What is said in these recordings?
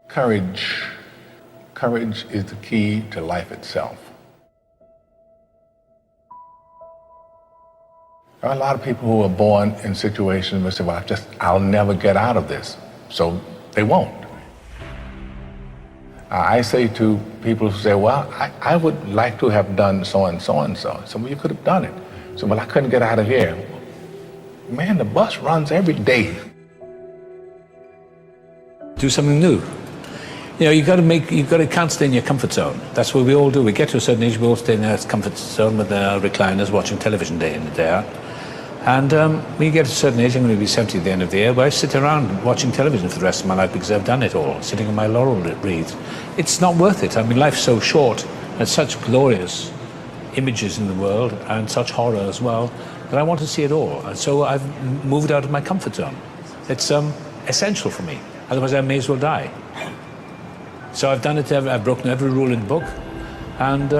Courage. Courage is the key to life itself. There are a lot of people who are born in situations where they say, well, I'll never get out of this. So they won't. I say to people who say, well, I would like to have done so and so and so. So, well, you could have done it. So, well, I couldn't get out of here. Man, the bus runs every day. Do something new. You know, you can't stay in your comfort zone. That's what we all do. We get to a certain age, we all stay in our comfort zone with our recliners, watching television day in and day out. And when you get to a certain age, I'm going to be 70 at the end of the year, but I sit around watching television for the rest of my life because I've done it all, sitting on my laurel wreath. It's not worth it. I mean, life's so short, and such glorious images in the world, and such horror as well, that I want to see it all. And so I've moved out of my comfort zone. It's essential for me. Otherwise, I may as well die. So I've done it, I've broken every rule in the book, and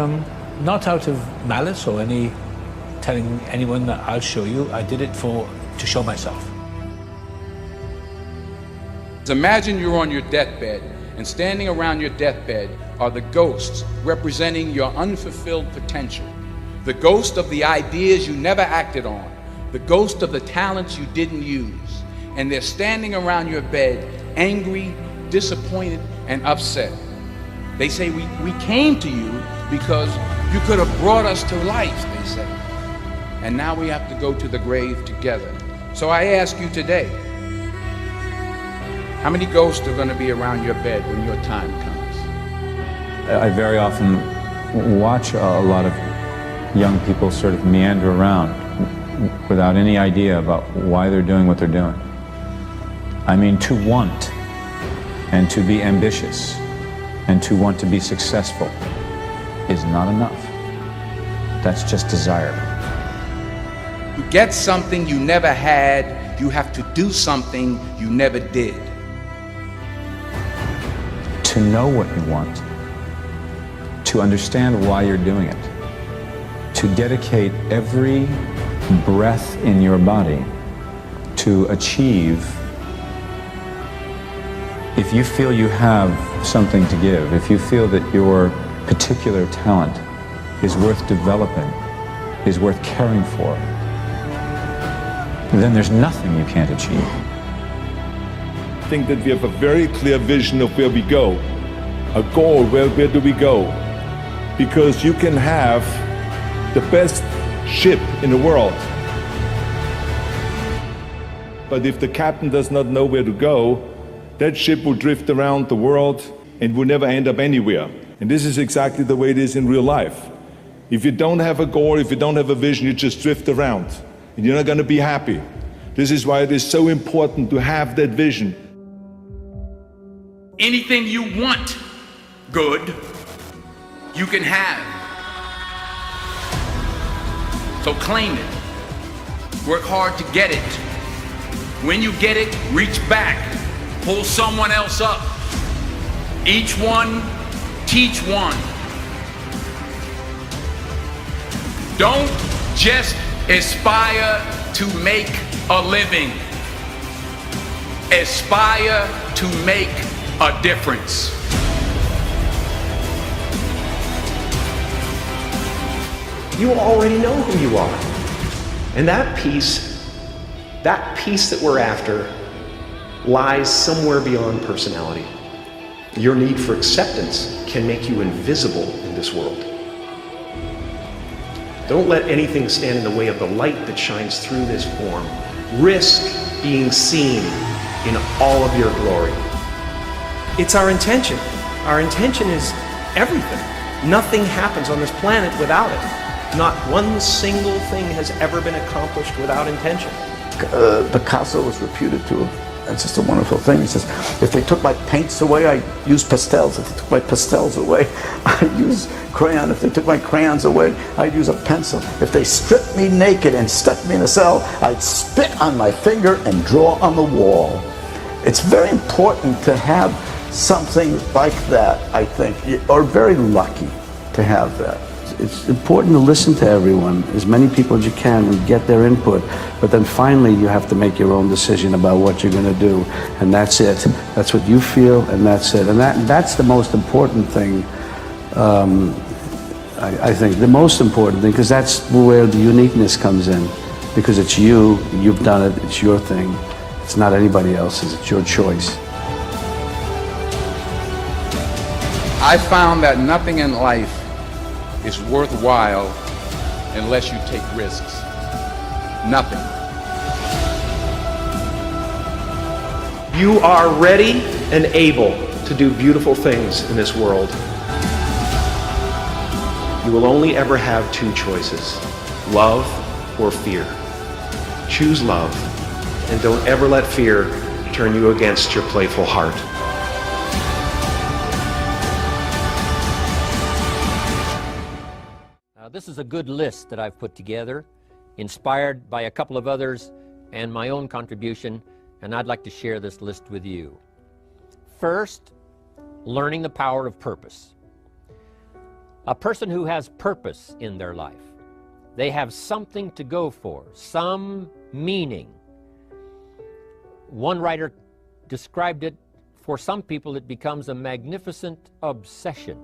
not out of malice or any telling anyone that I'll show you. I did it to show myself. Imagine you're on your deathbed, and standing around your deathbed are the ghosts representing your unfulfilled potential. The ghost of the ideas you never acted on, the ghost of the talents you didn't use. And they're standing around your bed, angry, disappointed, and upset. They say, we came to you because you could have brought us to life, they say. And now we have to go to the grave together. So I ask you today, how many ghosts are going to be around your bed when your time comes? I very often watch a lot of young people sort of meander around without any idea about why they're doing what they're doing. I mean, to want and to be ambitious and to want to be successful is not enough. That's just desire. To get something you never had, you have to do something you never did. To know what you want, to understand why you're doing it, to dedicate every breath in your body to achieve. If you feel you have something to give, if you feel that your particular talent is worth developing, is worth caring for, then there's nothing you can't achieve. I think that we have a very clear vision of where we go, a goal, where do we go? Because you can have the best ship in the world, but if the captain does not know where to go, that ship will drift around the world and will never end up anywhere. And this is exactly the way it is in real life. If you don't have a goal, if you don't have a vision, you just drift around and you're not going to be happy. This is why it is so important to have that vision. Anything you want good, you can have. So claim it. Work hard to get it. When you get it, reach back. Pull someone else up. Each one, teach one. Don't just aspire to make a living. Aspire to make a difference. You already know who you are. And that peace that we're after lies somewhere beyond personality. Your need for acceptance can make you invisible in this world. Don't let anything stand in the way of the light that shines through this form. Risk being seen in all of your glory. It's our intention. Our intention is everything. Nothing happens on this planet without it. Not one single thing has ever been accomplished without intention. Picasso was reputed to have, it's just a wonderful thing. He says, if they took my paints away, I use pastels. If they took my pastels away, I use crayon. If they took my crayons away, I'd use a pencil. If they stripped me naked and stuck me in a cell, I'd spit on my finger and draw on the wall. It's very important to have something like that, I think. You're very lucky to have that. it's important to listen to everyone, as many people as you can, and get their input. But then finally, you have to make your own decision about what you're going to do, and that's it. That's what you feel, and that's it. And that's the most important thing. I think the most important thing, because that's where the uniqueness comes in, because it's you. You've done it. It's your thing. It's not anybody else's. It's your choice. I found that nothing in life is worthwhile unless you take risks. Nothing. You are ready and able to do beautiful things in this world. You will only ever have two choices, love or fear. Choose love, and don't ever let fear turn you against your playful heart. This is a good list that I've put together, inspired by a couple of others and my own contribution, and I'd like to share this list with you. First, learning the power of purpose. A person who has purpose in their life, they have something to go for, some meaning. One writer described it, for some people it becomes a magnificent obsession.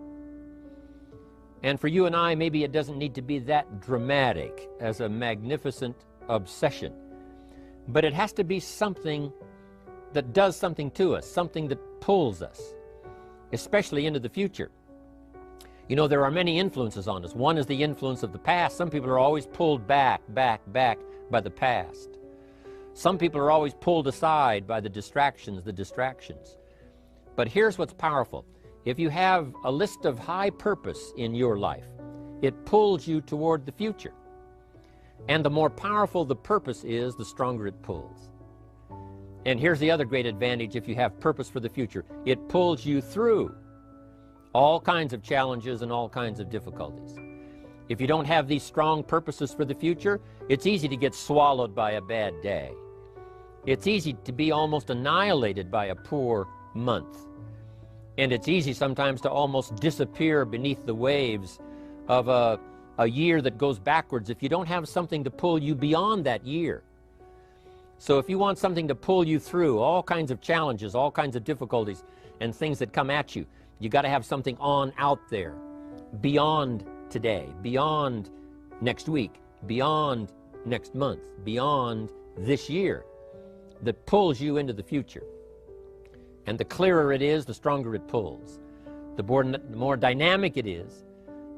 And for you and I, maybe it doesn't need to be that dramatic as a magnificent obsession. But it has to be something that does something to us, something that pulls us, especially into the future. You know, there are many influences on us. One is the influence of the past. Some people are always pulled back by the past. Some people are always pulled aside by the distractions. But here's what's powerful. If you have a list of high purpose in your life, it pulls you toward the future. And the more powerful the purpose is, the stronger it pulls. And here's the other great advantage if you have purpose for the future. It pulls you through all kinds of challenges and all kinds of difficulties. If you don't have these strong purposes for the future, it's easy to get swallowed by a bad day. It's easy to be almost annihilated by a poor month. And it's easy sometimes to almost disappear beneath the waves of a year that goes backwards if you don't have something to pull you beyond that year. So if you want something to pull you through all kinds of challenges, all kinds of difficulties and things that come at you, you got to have something on out there, beyond today, beyond next week, beyond next month, beyond this year, that pulls you into the future. And the clearer it is, the stronger it pulls. The more dynamic it is,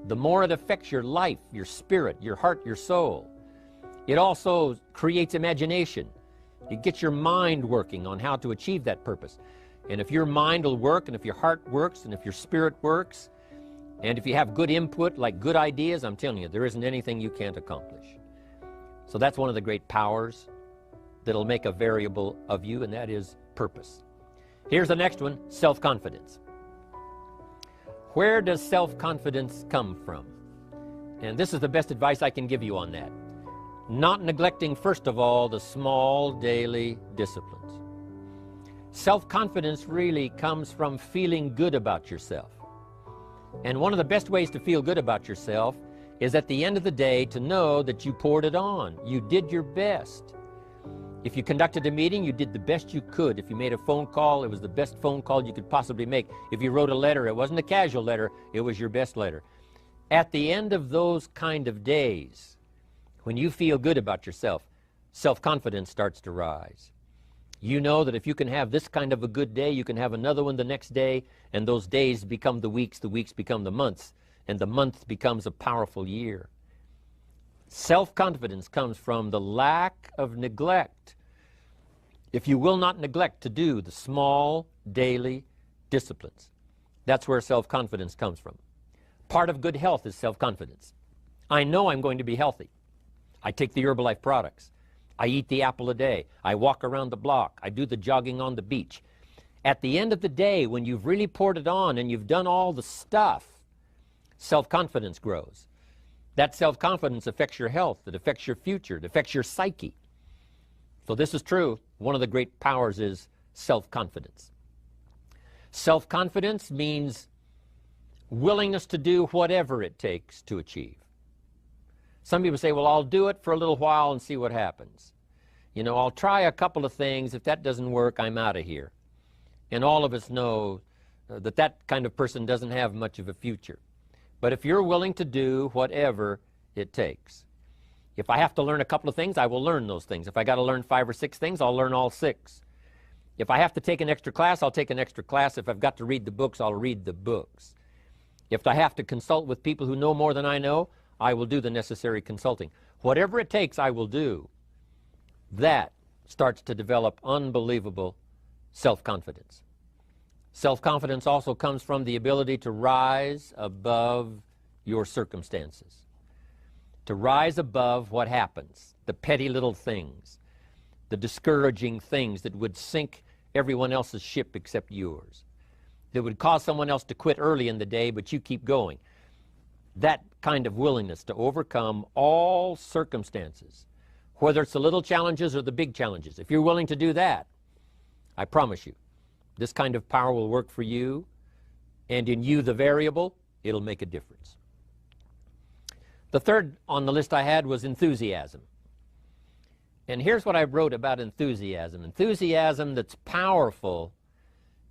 the more it affects your life, your spirit, your heart, your soul. It also creates imagination. It gets your mind working on how to achieve that purpose. And if your mind will work, and if your heart works, and if your spirit works, and if you have good input, like good ideas, I'm telling you, there isn't anything you can't accomplish. So that's one of the great powers that'll make a variable of you, and that is purpose. Here's the next one, self-confidence. Where does self-confidence come from? And this is the best advice I can give you on that. Not neglecting, first of all, the small daily disciplines. Self-confidence really comes from feeling good about yourself. And one of the best ways to feel good about yourself is at the end of the day to know that you poured it on. You did your best. If you conducted a meeting, you did the best you could. If you made a phone call, it was the best phone call you could possibly make. If you wrote a letter, it wasn't a casual letter, it was your best letter. At the end of those kind of days, when you feel good about yourself, self-confidence starts to rise. You know that if you can have this kind of a good day, you can have another one the next day, and those days become the weeks become the months, and the month becomes a powerful year. Self-confidence comes from the lack of neglect. If you will not neglect to do the small daily disciplines, that's where self-confidence comes from. Part of good health is self-confidence. I know I'm going to be healthy. I take the Herbalife products. I eat the apple a day. I walk around the block. I do the jogging on the beach. At the end of the day, when you've really poured it on and you've done all the stuff, self-confidence grows. That self-confidence affects your health. It affects your future. It affects your psyche. So this is true. One of the great powers is self-confidence. Self-confidence means willingness to do whatever it takes to achieve. Some people say, well, I'll do it for a little while and see what happens. You know, I'll try a couple of things. If that doesn't work, I'm out of here. And all of us know that that kind of person doesn't have much of a future. But if you're willing to do whatever it takes, if I have to learn a couple of things, I will learn those things. If I got to learn 5 or 6 things, I'll learn all 6. If I have to take an extra class, I'll take an extra class. If I've got to read the books, I'll read the books. If I have to consult with people who know more than I know, I will do the necessary consulting. Whatever it takes, I will do. That starts to develop unbelievable self-confidence. Self-confidence also comes from the ability to rise above your circumstances, to rise above what happens, the petty little things, the discouraging things that would sink everyone else's ship except yours, that would cause someone else to quit early in the day, but you keep going. That kind of willingness to overcome all circumstances, whether it's the little challenges or the big challenges. If you're willing to do that, I promise you, this kind of power will work for you, and in you, the variable, it'll make a difference. The third on the list I had was enthusiasm. And here's what I wrote about enthusiasm. Enthusiasm that's powerful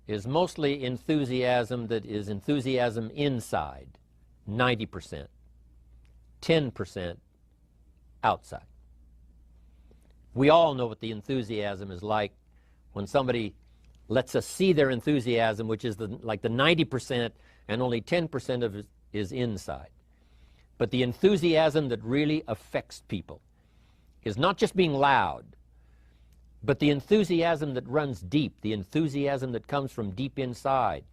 is mostly enthusiasm that is enthusiasm inside, 90%, 10% outside. We all know what the enthusiasm is like when somebody lets us see their enthusiasm, which is like the 90%, and only 10% of it is inside. But the enthusiasm that really affects people is not just being loud, but the enthusiasm that runs deep, the enthusiasm that comes from deep inside,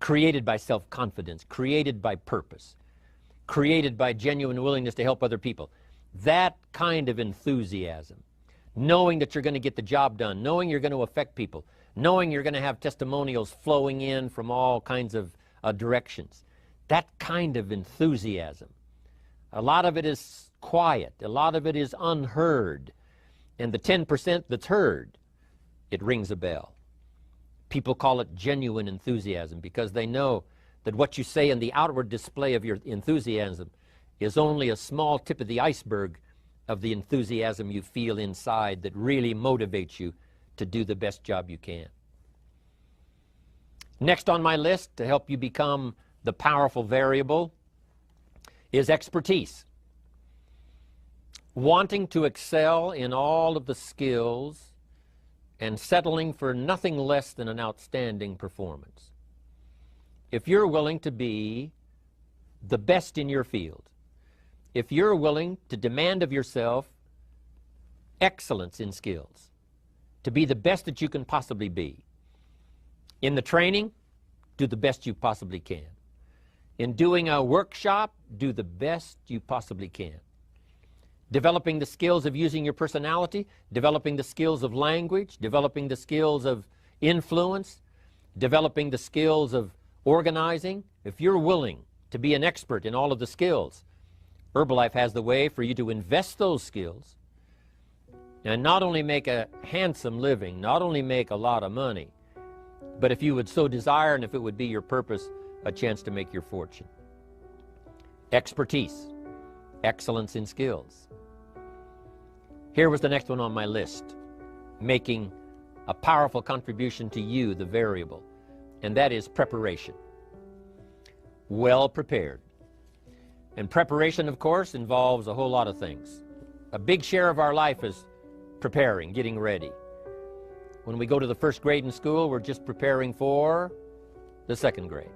created by self-confidence, created by purpose, created by genuine willingness to help other people. That kind of enthusiasm, knowing that you're going to get the job done, knowing you're going to affect people, knowing you're going to have testimonials flowing in from all kinds of directions. That kind of enthusiasm. A lot of it is quiet. A lot of it is unheard. And the 10% that's heard, it rings a bell. People call it genuine enthusiasm because they know that what you say in the outward display of your enthusiasm is only a small tip of the iceberg of the enthusiasm you feel inside that really motivates you to do the best job you can. Next on my list to help you become the powerful variable is expertise. Wanting to excel in all of the skills and settling for nothing less than an outstanding performance. If you're willing to be the best in your field, if you're willing to demand of yourself excellence in skills, to be the best that you can possibly be. In the training, do the best you possibly can. In doing a workshop, do the best you possibly can. Developing the skills of using your personality, developing the skills of language, developing the skills of influence, developing the skills of organizing. If you're willing to be an expert in all of the skills, Herbalife has the way for you to invest those skills and not only make a handsome living, not only make a lot of money, but if you would so desire and if it would be your purpose, a chance to make your fortune. Expertise, excellence in skills. Here was the next one on my list, making a powerful contribution to you, the variable, and that is preparation. Well prepared. And preparation, of course, involves a whole lot of things. A big share of our life is preparing, getting ready. When we go to the first grade in school, we're just preparing for the second grade.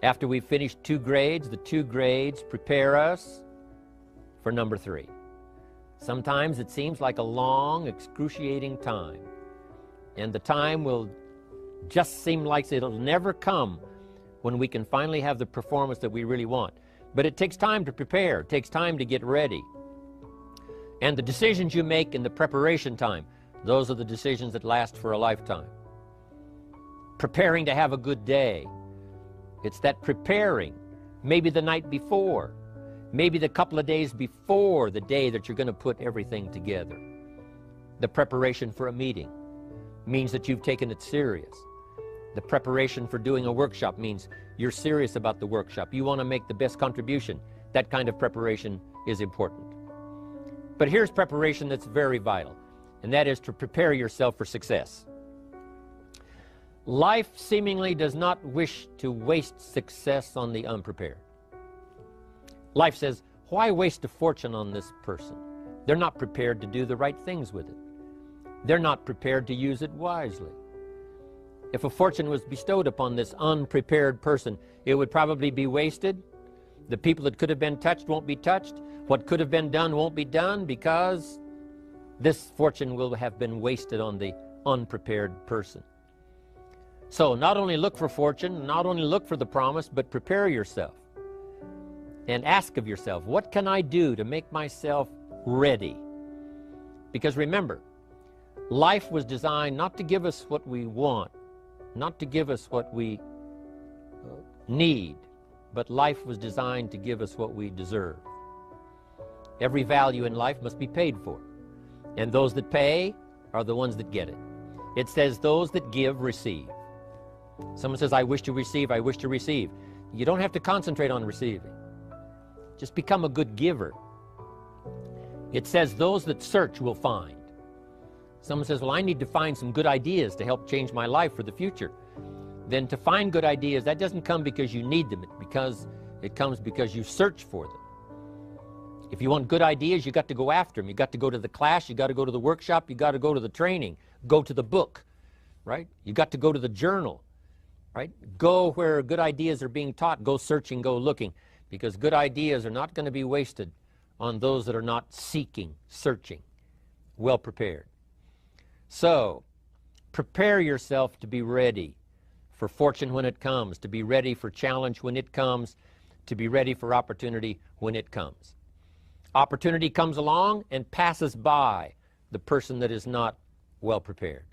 After we've finished 2 grades, the 2 grades prepare us for number 3. Sometimes it seems like a long, excruciating time. And the time will just seem like it'll never come when we can finally have the performance that we really want. But it takes time to prepare. It takes time to get ready. And the decisions you make in the preparation time, those are the decisions that last for a lifetime. Preparing to have a good day. It's that preparing, maybe the night before, maybe the couple of days before the day that you're going to put everything together. The preparation for a meeting means that you've taken it serious. The preparation for doing a workshop means you're serious about the workshop. You want to make the best contribution. That kind of preparation is important. But here's preparation that's very vital, and that is to prepare yourself for success. Life seemingly does not wish to waste success on the unprepared. Life says, why waste a fortune on this person? They're not prepared to do the right things with it. They're not prepared to use it wisely. If a fortune was bestowed upon this unprepared person, it would probably be wasted. The people that could have been touched won't be touched. What could have been done won't be done because this fortune will have been wasted on the unprepared person. So not only look for fortune, not only look for the promise, but prepare yourself and ask of yourself, what can I do to make myself ready? Because remember, life was designed not to give us what we want, not to give us what we need, but life was designed to give us what we deserve. Every value in life must be paid for, and those that pay are the ones that get it. It says those that give receive. Someone says, I wish to receive, I wish to receive. You don't have to concentrate on receiving. Just become a good giver. It says those that search will find. Someone says, well, I need to find some good ideas to help change my life for the future. Then to find good ideas, that doesn't come because you need them, it comes because you search for them. If you want good ideas, you got to go after them. You got to go to the class, you got to go to the workshop, you got to go to the training, go to the book, right? You got to go to the journal, right? Go where good ideas are being taught, go searching, go looking, because good ideas are not going to be wasted on those that are not seeking, searching, well prepared. So, prepare yourself to be ready for fortune when it comes, to be ready for challenge when it comes, to be ready for opportunity when it comes. Opportunity comes along and passes by the person that is not well prepared.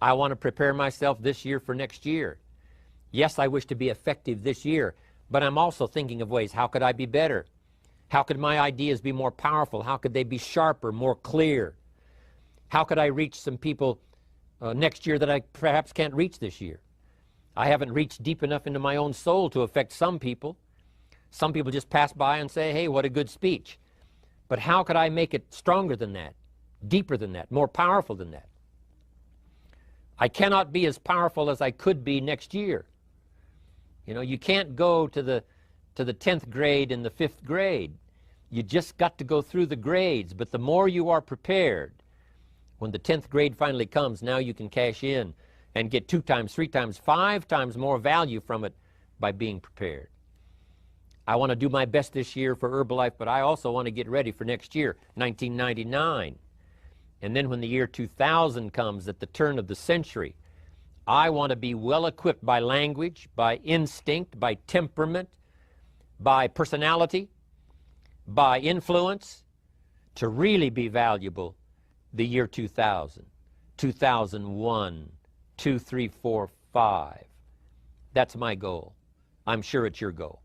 I want to prepare myself this year for next year. Yes, I wish to be effective this year, but I'm also thinking of ways, how could I be better? How could my ideas be more powerful? How could they be sharper, more clear? How could I reach some people next year that I perhaps can't reach this year? I haven't reached deep enough into my own soul to affect some people. Some people just pass by and say, hey, what a good speech. But how could I make it stronger than that, deeper than that, more powerful than that? I cannot be as powerful as I could be next year. You know, you can't go to the 10th grade in the 5th grade. You just got to go through the grades. But the more you are prepared, when the 10th grade finally comes, now you can cash in and get 2 times, 3 times, 5 times more value from it by being prepared. I want to do my best this year for Herbalife, but I also want to get ready for next year, 1999. And then when the year 2000 comes, at the turn of the century, I want to be well equipped by language, by instinct, by temperament, by personality, by influence, to really be valuable the year 2000, 2001, 2, 3, 4, 5. That's my goal. I'm sure it's your goal.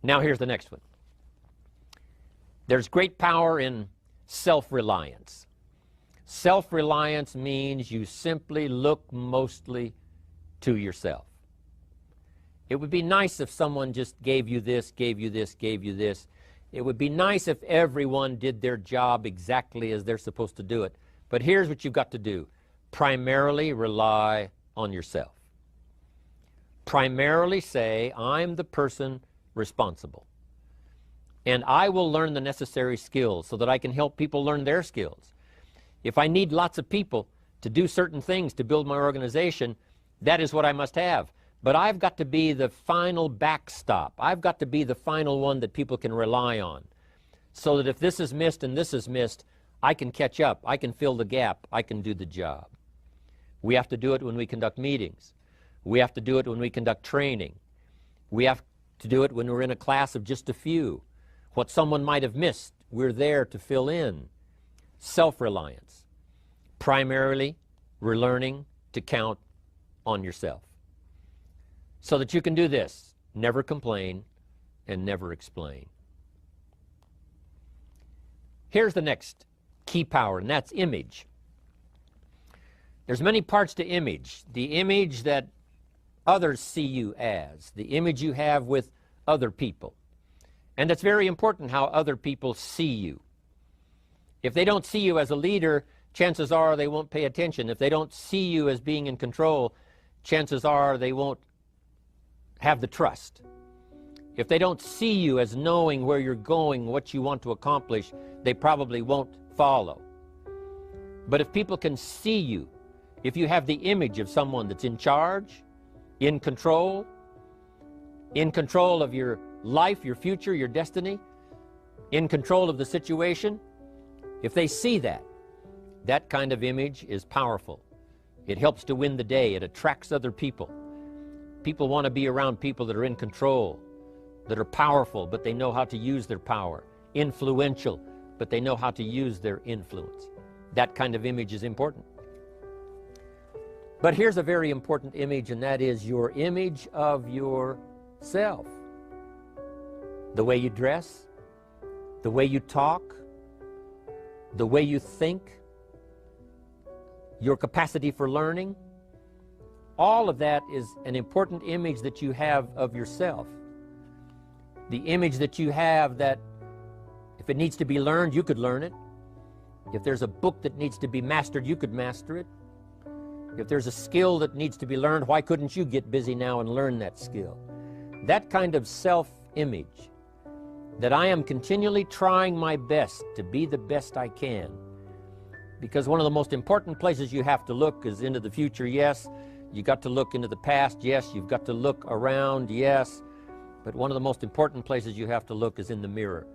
Now here's the next one. There's great power in self-reliance. Self-reliance means you simply look mostly to yourself. It would be nice if someone just gave you this, gave you this, gave you this. It would be nice if everyone did their job exactly as they're supposed to do it. But here's what you've got to do. Primarily rely on yourself. Primarily say, I'm the person responsible. And I will learn the necessary skills so that I can help people learn their skills. If I need lots of people to do certain things to build my organization, that is what I must have. But I've got to be the final backstop. I've got to be the final one that people can rely on. So that if this is missed and this is missed, I can catch up. I can fill the gap. I can do the job. We have to do it when we conduct meetings. We have to do it when we conduct training. We have to do it when we're in a class of just a few. What someone might have missed, we're there to fill in. Self-reliance. Primarily, we're learning to count on yourself. So that you can do this, never complain and never explain. Here's the next key power, and that's image. There's many parts to image. The image that others see you as, the image you have with other people. And it's very important how other people see you. If they don't see you as a leader, chances are they won't pay attention. If they don't see you as being in control, chances are they won't have the trust. If they don't see you as knowing where you're going, what you want to accomplish, they probably won't follow. But if people can see you, if you have the image of someone that's in charge, in control of your life, your future, your destiny, in control of the situation, if they see that, that kind of image is powerful. It helps to win the day. It attracts other people. People want to be around people that are in control, that are powerful, but they know how to use their power, influential, but they know how to use their influence. That kind of image is important. But here's a very important image, and that is your image of yourself. The way you dress, the way you talk, the way you think, your capacity for learning, all of that is an important image that you have of yourself. The image that you have that if it needs to be learned, you could learn it. If there's a book that needs to be mastered, you could master it. If there's a skill that needs to be learned, why couldn't you get busy now and learn that skill? That kind of self-image, that I am continually trying my best to be the best I can. Because one of the most important places you have to look is into the future, yes. You got to look into the past, yes. You've got to look around, yes. But one of the most important places you have to look is in the mirror.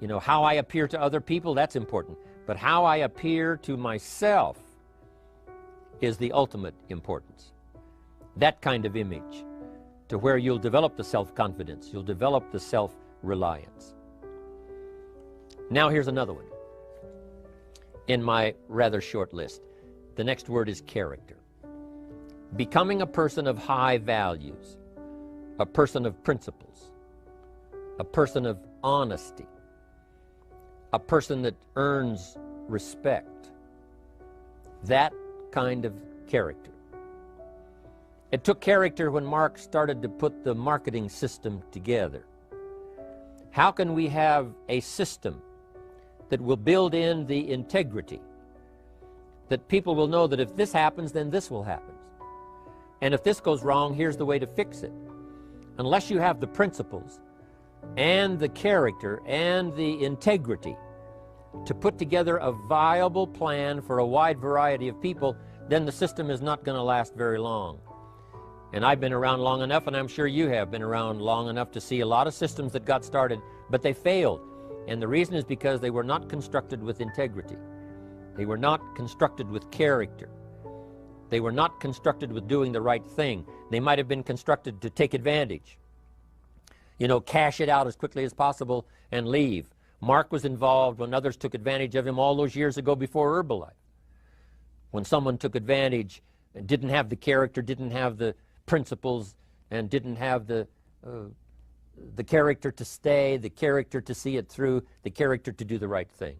You know, how I appear to other people, that's important. But how I appear to myself is the ultimate importance. That kind of image, to where you'll develop the self-confidence, you'll develop the self-reliance. Now here's another one in my rather short list. The next word is character. Becoming a person of high values, a person of principles, a person of honesty, a person that earns respect. That kind of character. It took character when Mark started to put the marketing system together. How can we have a system that will build in the integrity, that people will know that if this happens, then this will happen. And if this goes wrong, here's the way to fix it. Unless you have the principles and the character and the integrity to put together a viable plan for a wide variety of people, then the system is not going to last very long. And I've been around long enough, and I'm sure you have been around long enough to see a lot of systems that got started, but they failed. And the reason is because they were not constructed with integrity. They were not constructed with character. They were not constructed with doing the right thing. They might have been constructed to take advantage. You know, cash it out as quickly as possible and leave. Mark was involved when others took advantage of him all those years ago before Herbalife. When someone took advantage and didn't have the character, didn't have the principles, and didn't have the character to stay, the character to see it through, the character to do the right thing.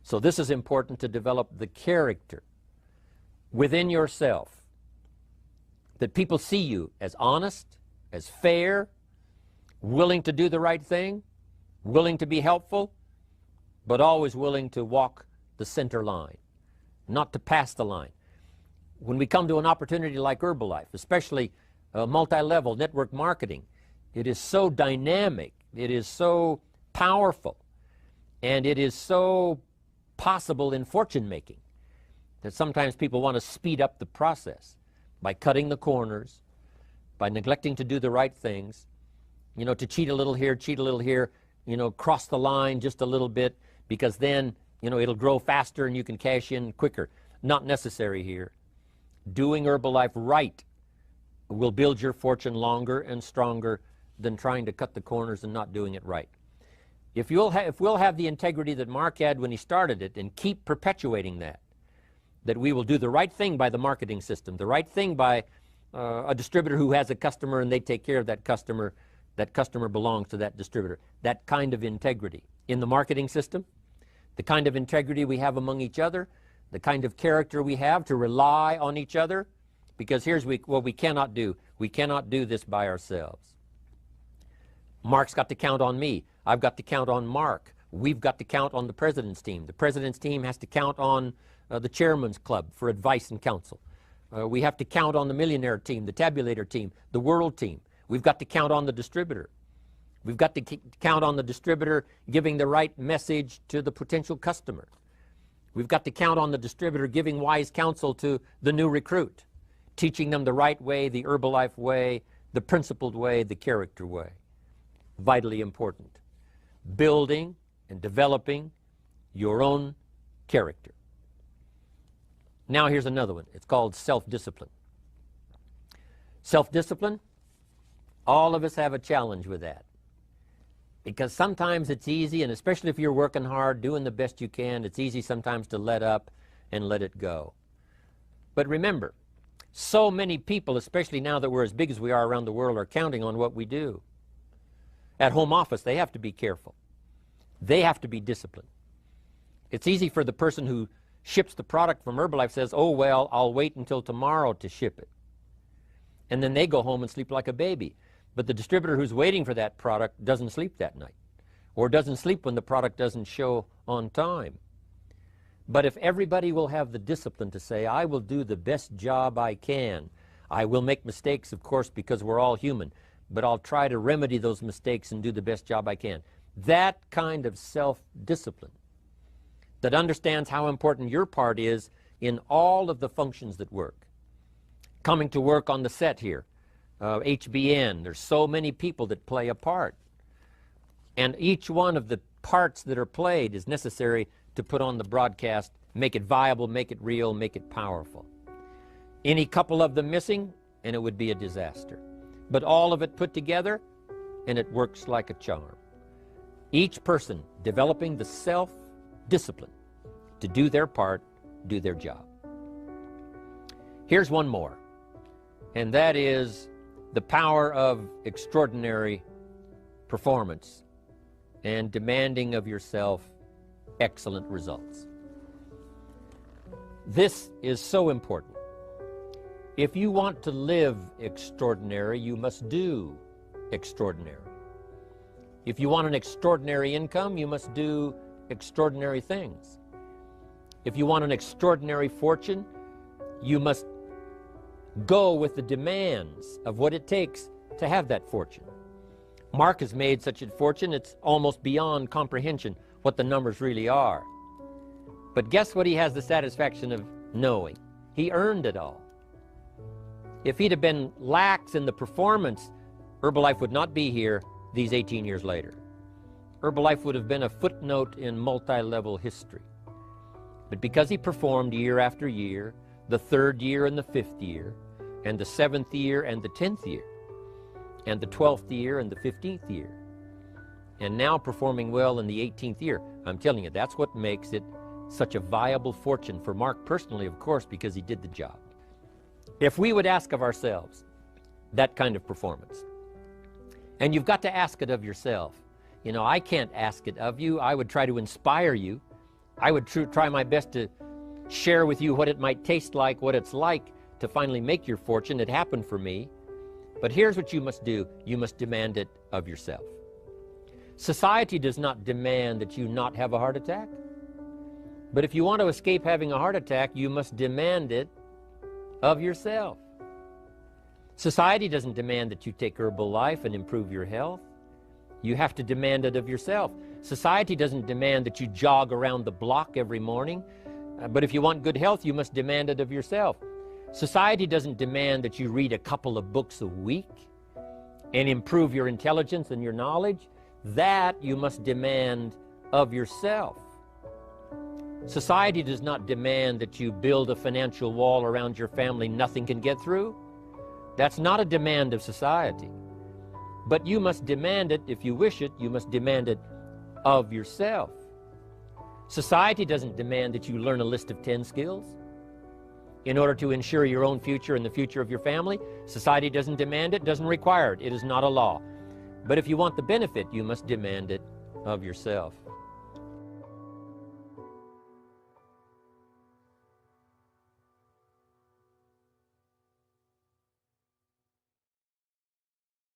So this is important, to develop the character within yourself, that people see you as honest, as fair, willing to do the right thing, willing to be helpful, but always willing to walk the center line, not to pass the line. When we come to an opportunity like Herbalife, especially multi-level network marketing, it is so dynamic, it is so powerful, and it is so possible in fortune making that sometimes people want to speed up the process by cutting the corners, by neglecting to do the right things, you know, to cheat a little here, you know, cross the line just a little bit, because then, you know, it'll grow faster and you can cash in quicker. Not necessary here. Doing Herbalife right will build your fortune longer and stronger than trying to cut the corners and not doing it right. If we'll have the integrity that Mark had when he started it, and keep perpetuating that we will do the right thing by the marketing system, the right thing by a distributor who has a customer and they take care of that customer belongs to that distributor. That kind of integrity in the marketing system, the kind of integrity we have among each other, the kind of character we have to rely on each other, because here's what we cannot do. We cannot do this by ourselves. Mark's got to count on me. I've got to count on Mark. We've got to count on the president's team. The president's team has to count on the chairman's club for advice and counsel. We have to count on the millionaire team, the tabulator team, the world team. We've got to count on the distributor. We've got to count on the distributor giving the right message to the potential customer. We've got to count on the distributor giving wise counsel to the new recruit, teaching them the right way, the Herbalife way, the principled way, the character way. Vitally important. Building and developing your own character. Now here's another one. It's called self-discipline. Self-discipline, all of us have a challenge with that. Because sometimes it's easy, and especially if you're working hard, doing the best you can, it's easy sometimes to let up and let it go. But remember, so many people, especially now that we're as big as we are around the world, are counting on what we do. At home office, they have to be careful. They have to be disciplined. It's easy for the person who ships the product from Herbalife says, oh, well, I'll wait until tomorrow to ship it. And then they go home and sleep like a baby. But the distributor who's waiting for that product doesn't sleep that night, or doesn't sleep when the product doesn't show on time. But if everybody will have the discipline to say, I will do the best job I can. I will make mistakes, of course, because we're all human, but I'll try to remedy those mistakes and do the best job I can. That kind of self-discipline that understands how important your part is in all of the functions that work. Coming to work on the set here, HBN, there's so many people that play a part. And each one of the parts that are played is necessary to put on the broadcast, make it viable, make it real, make it powerful. Any couple of them missing, and it would be a disaster. But all of it put together, and it works like a charm. Each person developing the self-discipline to do their part, do their job. Here's one more, and that is the power of extraordinary performance and demanding of yourself excellent results. This is so important. If you want to live extraordinary, you must do extraordinary. If you want an extraordinary income, you must do extraordinary things. If you want an extraordinary fortune, you must go with the demands of what it takes to have that fortune. Mark has made such a fortune, it's almost beyond comprehension what the numbers really are. But guess what he has the satisfaction of knowing? He earned it all. If he'd have been lax in the performance, Herbalife would not be here these 18 years later. Herbalife would have been a footnote in multi-level history. But because he performed year after year, the 3rd year and the 5th year, and the 7th year and the 10th year, and the 12th year and the 15th year, and now performing well in the 18th year, I'm telling you, that's what makes it such a viable fortune for Mark personally, of course, because he did the job. If we would ask of ourselves that kind of performance, and you've got to ask it of yourself. You know, I can't ask it of you. I would try to inspire you. I would try my best to share with you what it might taste like, what it's like to finally make your fortune. It happened for me. But here's what you must do. You must demand it of yourself. Society does not demand that you not have a heart attack. But if you want to escape having a heart attack, you must demand it of yourself. Society doesn't demand that you take Herbalife and improve your health. You have to demand it of yourself. Society doesn't demand that you jog around the block every morning. But if you want good health, you must demand it of yourself. Society doesn't demand that you read a couple of books a week and improve your intelligence and your knowledge. That you must demand of yourself. Society does not demand that you build a financial wall around your family nothing can get through. That's not a demand of society. But you must demand it, if you wish it, you must demand it of yourself. Society doesn't demand that you learn a list of 10 skills in order to ensure your own future and the future of your family. Society doesn't demand it, doesn't require it. It is not a law. But if you want the benefit, you must demand it of yourself.